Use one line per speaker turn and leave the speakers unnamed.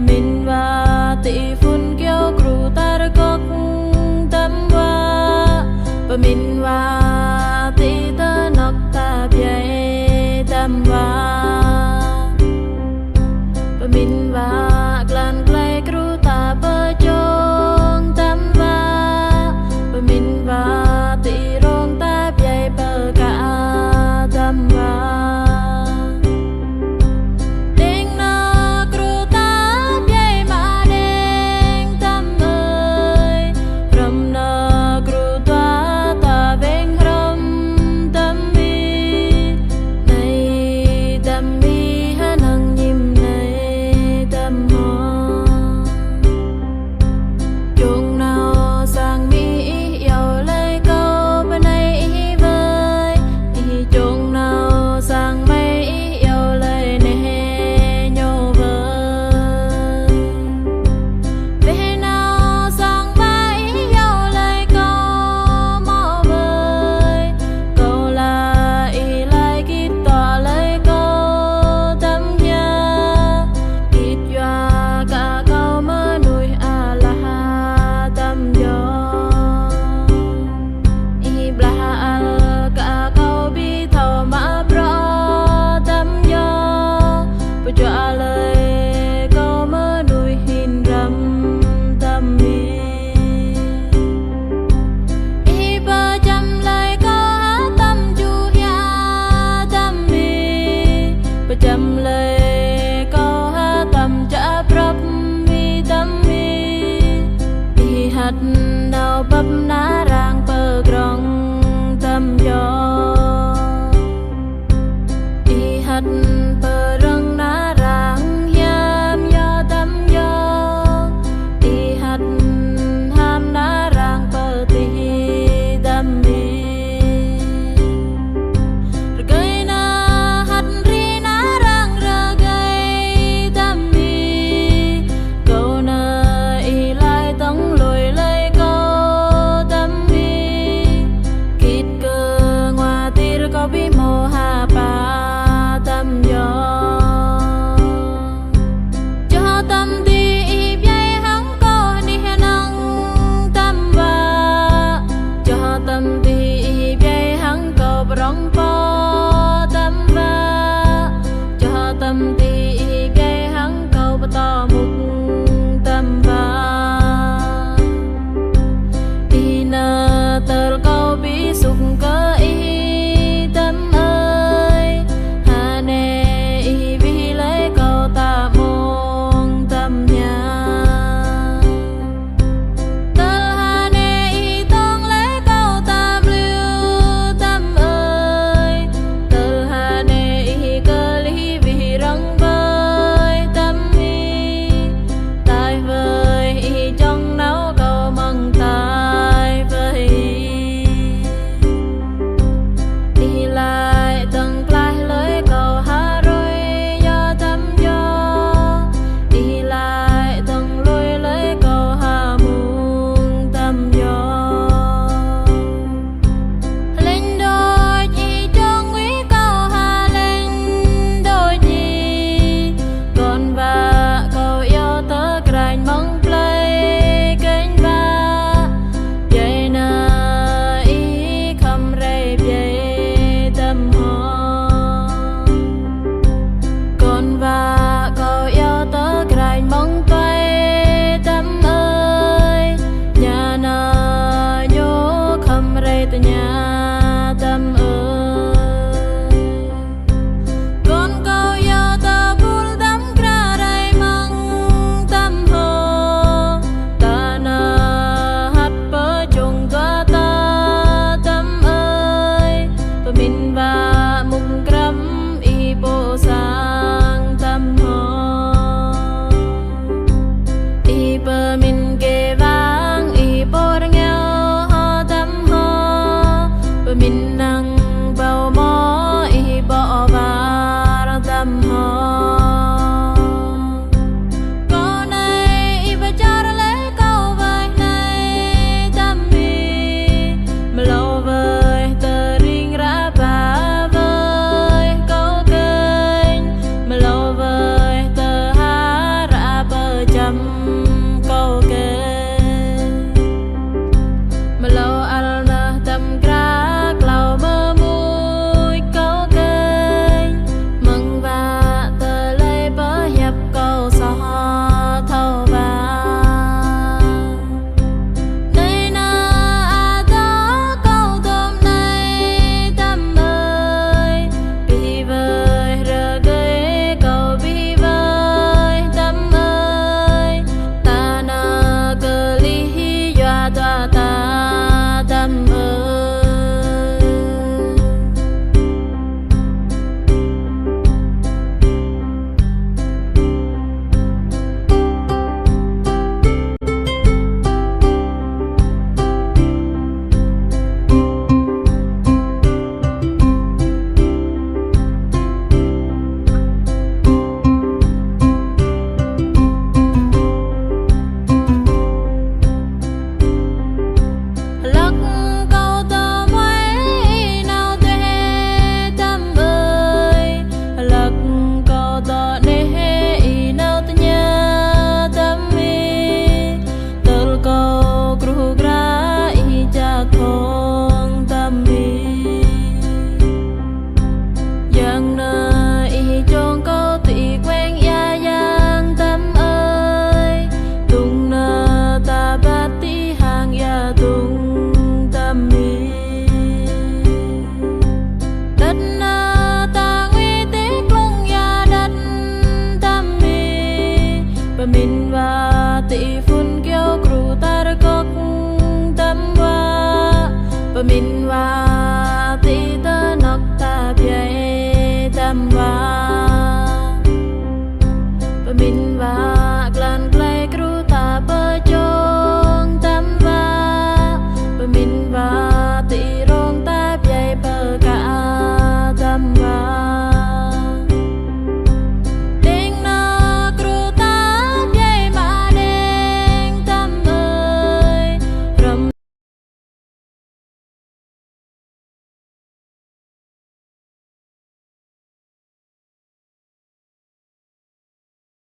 mình và tỷ phun kêu cừu ta đã có tâm và mình và tỷ ta nọc ta bia tâm và mình và glan play cừu ta bơ chong tâm và mình và tỷ rong ta bia bơ cả tâm và chăm lời có hát tâm trả prab mi tâm mi đi hạt đào bắp ná rang bờ grong tâm gió đi hạt bờ răng ná rang yam gió tâm gió đi hạt ham ná rang bờ tì tâm mi tâm มินว่า